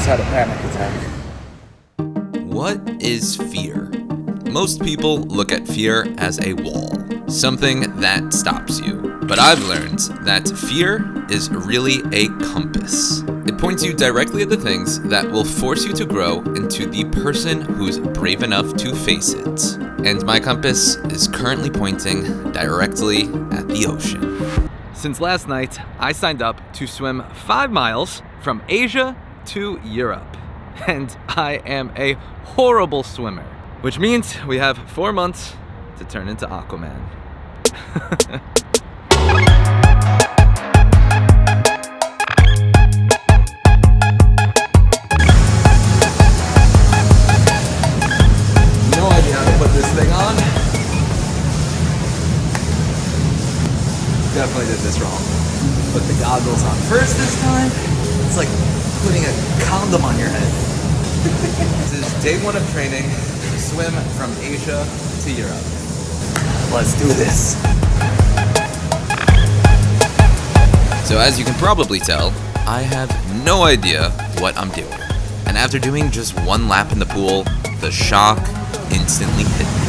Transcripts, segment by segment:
just had a panic attack. What is fear? Most people look at fear as a wall, something that stops you. But I've learned that fear is really a compass. It points you directly at the things that will force you to grow into the person who's brave enough to face it. And my compass is currently pointing directly at the ocean. Since last night, I signed up to swim 5 miles from Asia to Europe. And I am a horrible swimmer, which means we have 4 months to turn into Aquaman. No idea how to put this thing on. Definitely did this wrong. Put the goggles on first this time. It's like putting a condom on your head. This is day 1 of training to swim from Asia to Europe. Let's do this. So as you can probably tell, I have no idea what I'm doing. And after doing just 1 lap in the pool, the shock instantly hit me.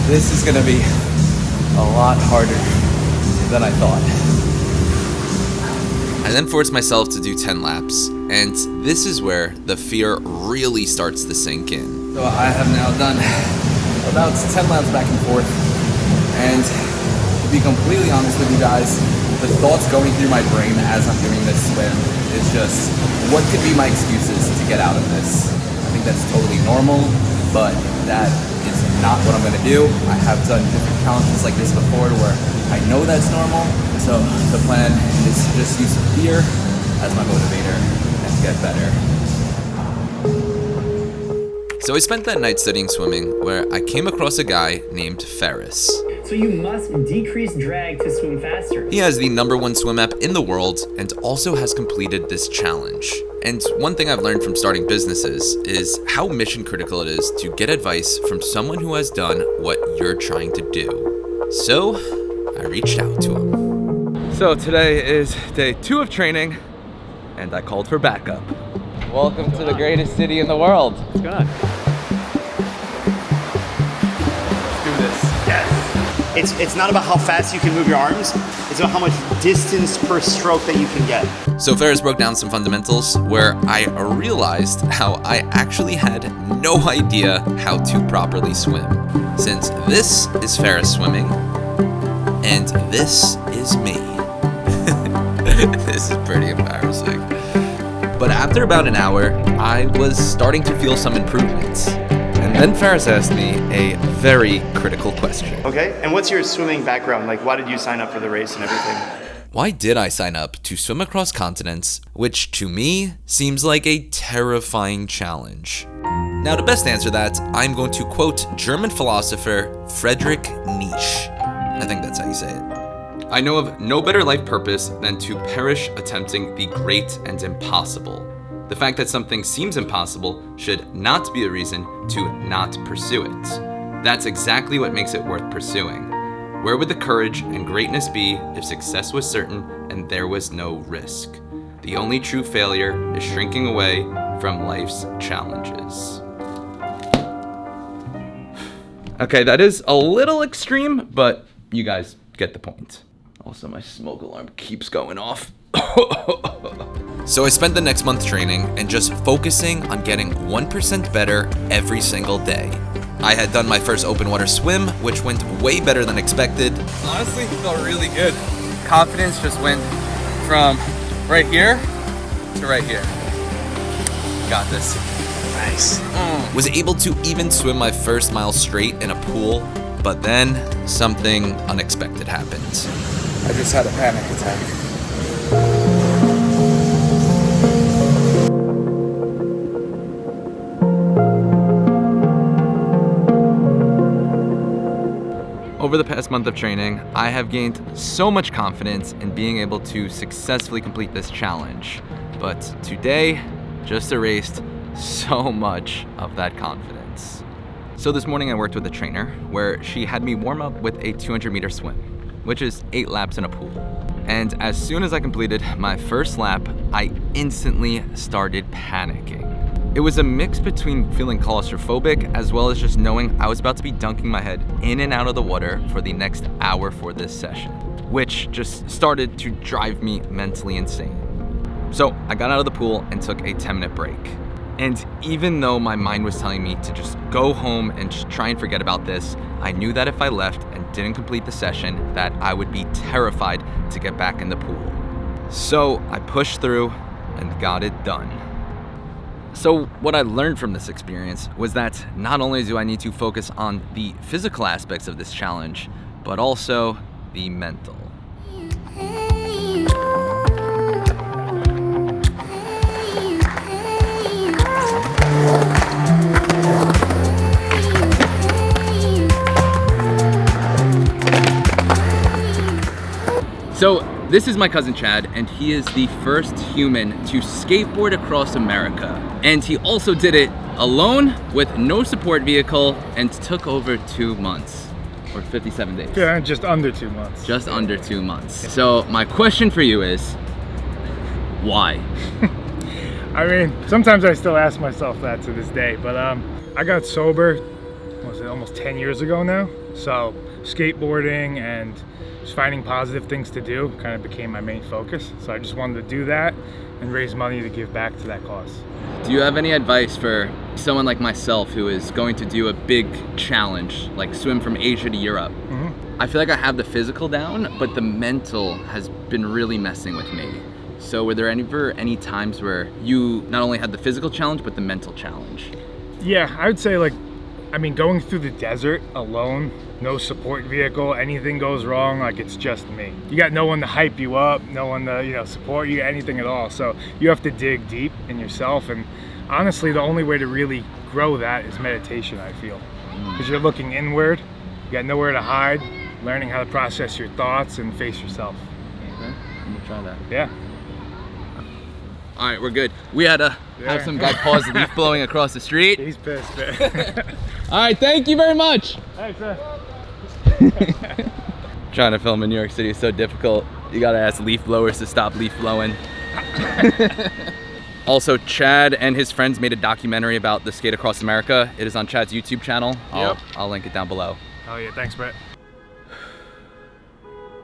This is gonna be a lot harder than I thought. I then forced myself to do 10 laps, and this is where the fear really starts to sink in. So I have now done about 10 laps back and forth, and to be completely honest with you guys, the thoughts going through my brain as I'm doing this swim is just, what could be my excuses to get out of this? I think that's totally normal, but that is not what I'm gonna do. I have done different challenges like this before where I know that's normal, so the plan is to just use fear as my motivator and get better. So I spent that night studying swimming where I came across a guy named Ferris. So you must decrease drag to swim faster. He has the #1 swim app in the world and also has completed this challenge. And one thing I've learned from starting businesses is how mission critical it is to get advice from someone who has done what you're trying to do. So I reached out to him. So today is day 2 of training, and I called for backup. Welcome to the greatest city in the world. What's going on? Let's do this. Yes. It's not about how fast you can move your arms, it's about how much distance per stroke that you can get. So Ferris broke down some fundamentals where I realized how I actually had no idea how to properly swim. Since this is Ferris swimming, and this is me. This is pretty embarrassing. But after about an hour, I was starting to feel some improvements. And then Ferris asked me a very critical question. Okay, and what's your swimming background? Like, why did you sign up for the race and everything? Why did I sign up to swim across continents, which to me seems like a terrifying challenge? Now to best answer that, I'm going to quote German philosopher Friedrich Nietzsche. I think that's how you say it. I know of no better life purpose than to perish attempting the great and impossible. The fact that something seems impossible should not be a reason to not pursue it. That's exactly what makes it worth pursuing. Where would the courage and greatness be if success was certain and there was no risk? The only true failure is shrinking away from life's challenges. Okay, that is a little extreme, but you guys get the point. Also, my smoke alarm keeps going off. So I spent the next month training and just focusing on getting 1% better every single day. I had done my first open water swim, which went way better than expected. Honestly, it felt really good. Confidence just went from right here to right here. Got this. Nice. Was able to even swim my first mile straight in a pool, but then something unexpected happened. I just had a panic attack. Over the past month of training, I have gained so much confidence in being able to successfully complete this challenge. But today just erased so much of that confidence. So this morning I worked with a trainer where she had me warm up with a 200-meter swim, which is 8 laps in a pool. And as soon as I completed my first lap, I instantly started panicking. It was a mix between feeling claustrophobic as well as just knowing I was about to be dunking my head in and out of the water for the next hour for this session, which just started to drive me mentally insane. So I got out of the pool and took a 10-minute break. And even though my mind was telling me to just go home and just try and forget about this, I knew that if I left and didn't complete the session, that I would be terrified to get back in the pool. So I pushed through and got it done. So what I learned from this experience was that not only do I need to focus on the physical aspects of this challenge, but also the mental. So this is my cousin Chad, and he is the first human to skateboard across America. And he also did it alone with no support vehicle and took over 2 months, or 57 days. Yeah, just under 2 months. Just under 2 months. So my question for you is, why? I mean, sometimes I still ask myself that to this day, but I got sober, what was it, almost 10 years ago now? So skateboarding and just finding positive things to do kind of became my main focus. So I just wanted to do that and raise money to give back to that cause. Do you have any advice for someone like myself who is going to do a big challenge, like swim from Asia to Europe? I feel like I have the physical down, but the mental has been really messing with me. So were there any times where you not only had the physical challenge, but the mental challenge? Yeah, I would say going through the desert alone, no support vehicle, anything goes wrong, like it's just me. You got no one to hype you up, no one to support you, anything at all. So you have to dig deep in yourself, and honestly, the only way to really grow that is meditation, I feel. Because you're looking inward, you got nowhere to hide, learning how to process your thoughts and face yourself. Okay, I'm gonna try that. Yeah. All right, we're good. We had to have some guy pause the leaf blowing across the street. He's pissed, man. All right, thank you very much. Thanks, man. Trying to film in New York City is so difficult. You gotta ask leaf blowers to stop leaf blowing. Also, Chad and his friends made a documentary about the skate across America. It is on Chad's YouTube channel. I'll link it down below. Oh yeah, thanks, Brett.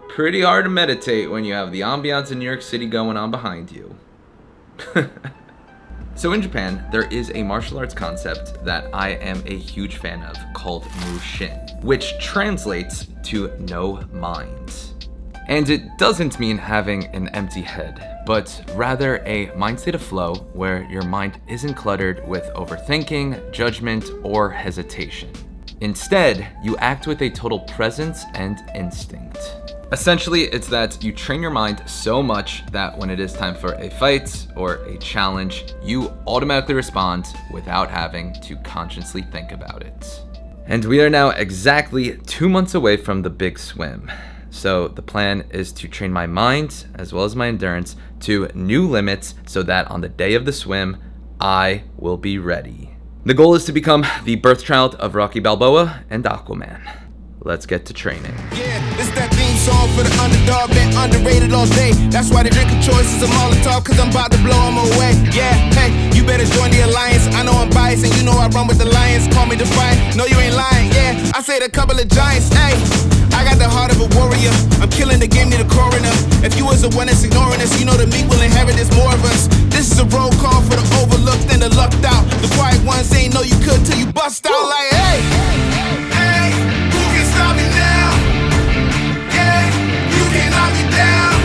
Pretty hard to meditate when you have the ambiance in New York City going on behind you. So in Japan, there is a martial arts concept that I am a huge fan of called Mushin, which translates to no mind. And it doesn't mean having an empty head, but rather a mind state of flow where your mind isn't cluttered with overthinking, judgment, or hesitation. Instead, you act with a total presence and instinct. Essentially, it's that you train your mind so much that when it is time for a fight or a challenge, you automatically respond without having to consciously think about it. And we are now exactly 2 months away from the big swim. So the plan is to train my mind as well as my endurance to new limits so that on the day of the swim, I will be ready. The goal is to become the birth child of Rocky Balboa and Aquaman. Let's get to training. Yeah, this that theme song for the underdog, been underrated all day. That's why the drink of choice is a Molotov, cause I'm about to blow them away. Yeah, hey, you better join the alliance. I know I'm biased and you know I run with the lions. Call me defiant, no you ain't lying. Yeah, I said a couple of giants, hey. I got the heart of a warrior. I'm killing the game, need a coroner. If you was the one that's ignoring us, you know the meat will inherit, there's more of us. This is a roll call for the overlooked and the lucked out. The quiet ones ain't know you could till you bust out like, hey, hey, who can stop me now? Yeah, you can't knock me down.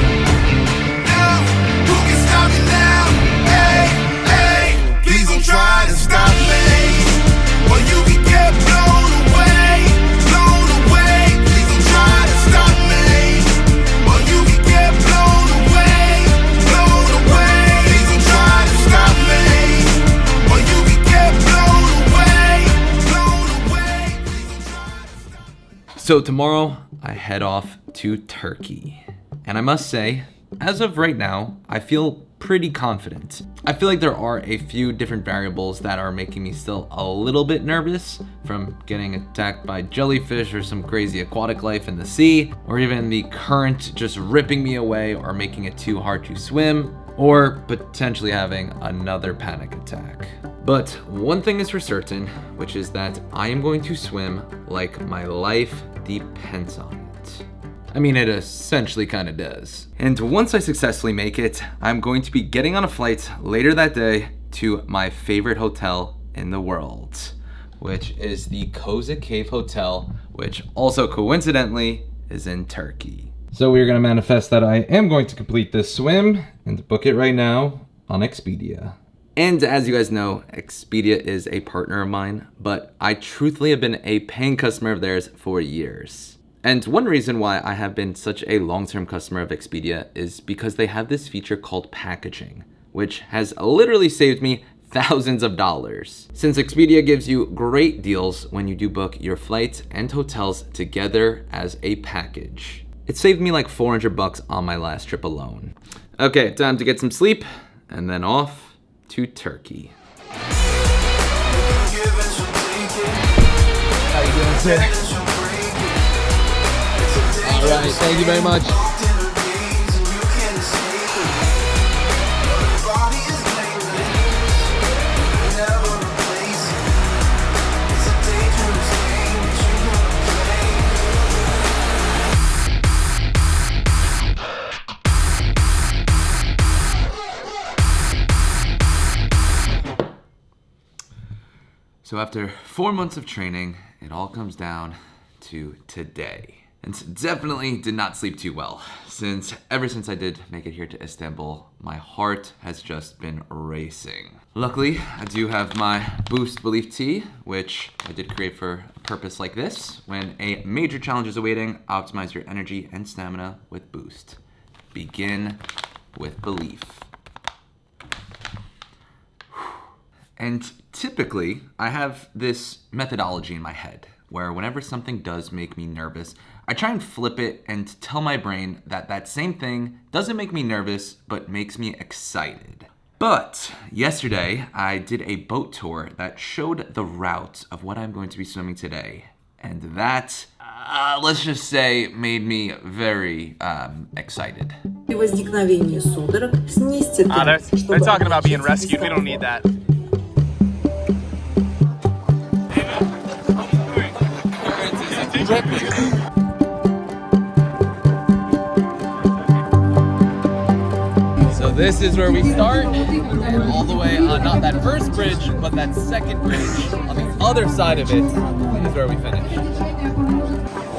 No, who can stop me now? Hey, hey, please don't try to stop me, or you can get blown away, blown away. Please don't try to stop me, or you can get blown away, blown away. Please don't try to stop me, or you can get blown away, blown away. Please don't try to stop me. So tomorrow, I head off to Turkey. And I must say, as of right now, I feel pretty confident. I feel like there are a few different variables that are making me still a little bit nervous, from getting attacked by jellyfish or some crazy aquatic life in the sea, or even the current just ripping me away or making it too hard to swim, or potentially having another panic attack. But one thing is for certain, which is that I am going to swim like my life depends on it. I mean, it essentially kind of does. And once I successfully make it, I'm going to be getting on a flight later that day to my favorite hotel in the world, which is the Koza Cave Hotel, which also coincidentally is in Turkey. So we're gonna manifest that I am going to complete this swim and book it right now on Expedia. And as you guys know, Expedia is a partner of mine, but I truthfully have been a paying customer of theirs for years. And one reason why I have been such a long-term customer of Expedia is because they have this feature called packaging, which has literally saved me thousands of dollars. Since Expedia gives you great deals when you do book your flights and hotels together as a package. It saved me like $400 on my last trip alone. Okay, time to get some sleep and then off to Turkey. How you doing, sir? All right, thank you very much. So after 4 months of training, it all comes down to today. And definitely did not sleep too well, since ever since I did make it here to Istanbul, my heart has just been racing. Luckily, I do have my Boost Belief tea, which I did create for a purpose like this. When a major challenge is awaiting, optimize your energy and stamina with Boost. Begin with belief. And typically, I have this methodology in my head where whenever something does make me nervous, I try and flip it and tell my brain that that same thing doesn't make me nervous, but makes me excited. But yesterday, I did a boat tour that showed the route of what I'm going to be swimming today. And that, let's just say, made me very excited. They're talking about being rescued. We don't need that. So this is where we start, and all the way on not that first bridge, but that second bridge on the other side of it is where we finish.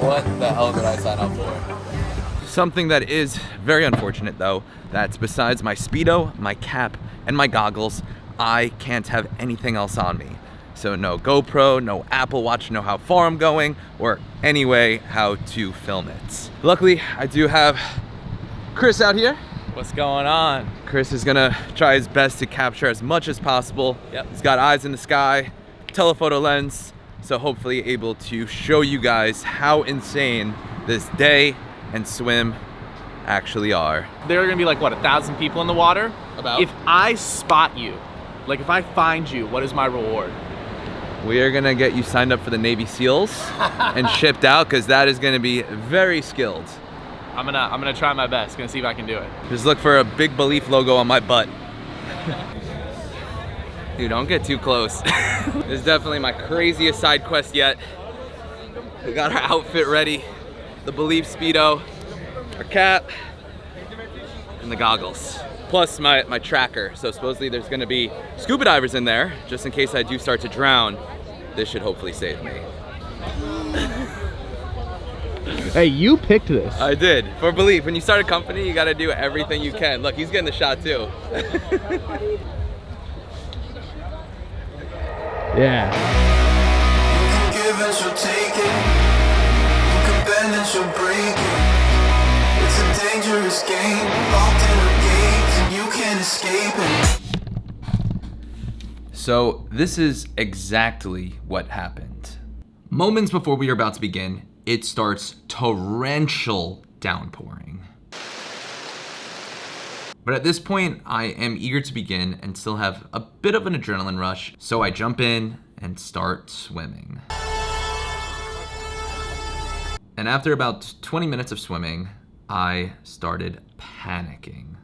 What the hell did I sign up for? Something that is very unfortunate though, that's besides my Speedo, my cap, and my goggles, I can't have anything else on me. So no GoPro, no Apple Watch, know how far I'm going, or any way how to film it. Luckily, I do have Chris out here. What's going on? Chris is gonna try his best to capture as much as possible. Yep. He's got eyes in the sky, telephoto lens, so hopefully able to show you guys how insane this day and swim actually are. There are gonna be like, what, 1,000 people in the water? About? If I spot you, like if I find you, what is my reward? We are gonna get you signed up for the Navy SEALs and shipped out, because that is gonna be very skilled. I'm gonna try my best, gonna see if I can do it. Just look for a big Belief logo on my butt. Dude, don't get too close. This is definitely my craziest side quest yet. We got our outfit ready, the Belief Speedo, our cap, and the goggles. Plus my tracker. So supposedly there's gonna be scuba divers in there, just in case I do start to drown. This should hopefully save me. Hey, you picked this. I did. For Belief, when you start a company, you gotta do everything you can. Look, he's getting the shot too. Yeah. You can give and she'll take it. You can bend and she'll break it. It's a dangerous game, locked in her gates, and you can't escape it. So this is exactly what happened. Moments before we are about to begin, it starts torrential downpouring. But at this point, I am eager to begin and still have a bit of an adrenaline rush, so I jump in and start swimming. And after about 20 minutes of swimming, I started panicking.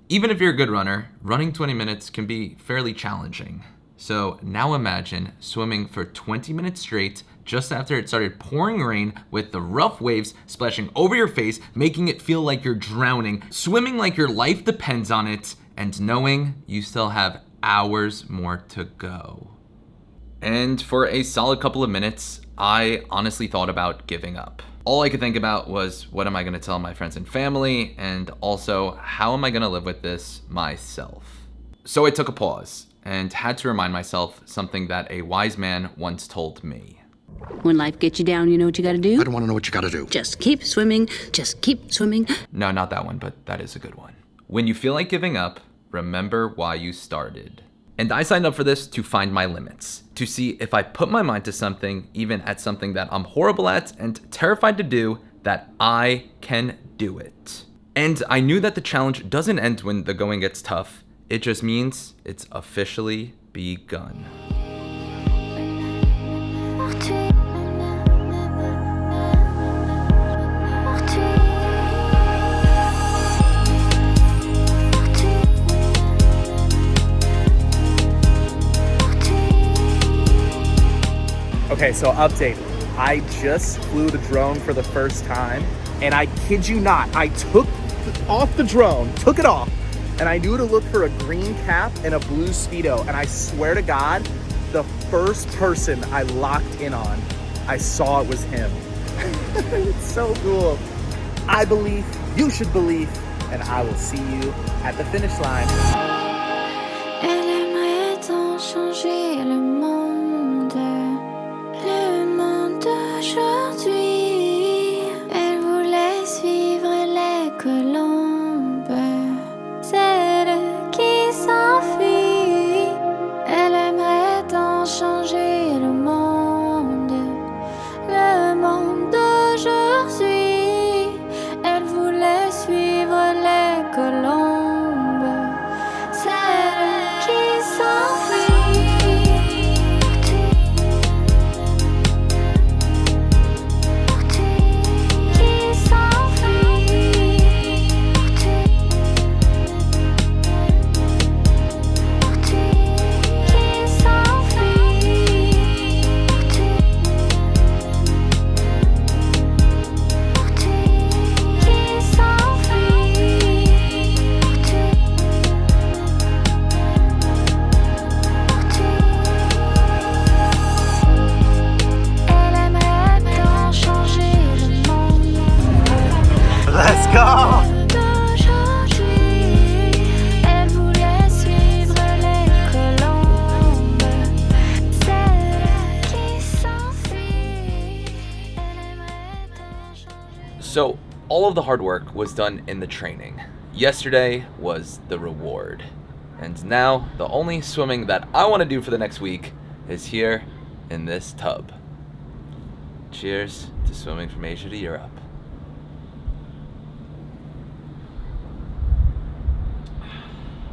Even if you're a good runner, running 20 minutes can be fairly challenging. So now imagine swimming for 20 minutes straight just after it started pouring rain with the rough waves splashing over your face, making it feel like you're drowning, swimming like your life depends on it, and knowing you still have hours more to go. And for a solid couple of minutes, I honestly thought about giving up. All I could think about was, what am I gonna tell my friends and family? And also, how am I gonna live with this myself? So I took a pause and had to remind myself something that a wise man once told me. When life gets you down, you know what you gotta do? I don't want to know what you gotta do. Just keep swimming, just keep swimming. No, not that one, but that is a good one. When you feel like giving up, remember why you started. And I signed up for this to find my limits, to see if I put my mind to something, even at something that I'm horrible at and terrified to do, that I can do it. And I knew that the challenge doesn't end when the going gets tough. It just means it's officially begun. Okay, so update. I just flew the drone for the first time, and I kid you not, I took off the drone, took it off, and I knew to look for a green cap and a blue Speedo, and I swear to God, the first person I locked in on, I saw it was him. It's so cool. I believe, you should believe, and I will see you at the finish line. Elle aimerait tant changer le monde d'aujourd'hui. Elle voulait suivre les colombes, celle qui s'enfuit. Elle aimerait tant changer le monde d'aujourd'hui. Elle voulait suivre les colombes, celle qui s'enfuit. Let's go! So all of the hard work was done in the training. Yesterday was the reward. And now the only swimming that I want to do for the next week is here in this tub. Cheers to swimming from Asia to Europe.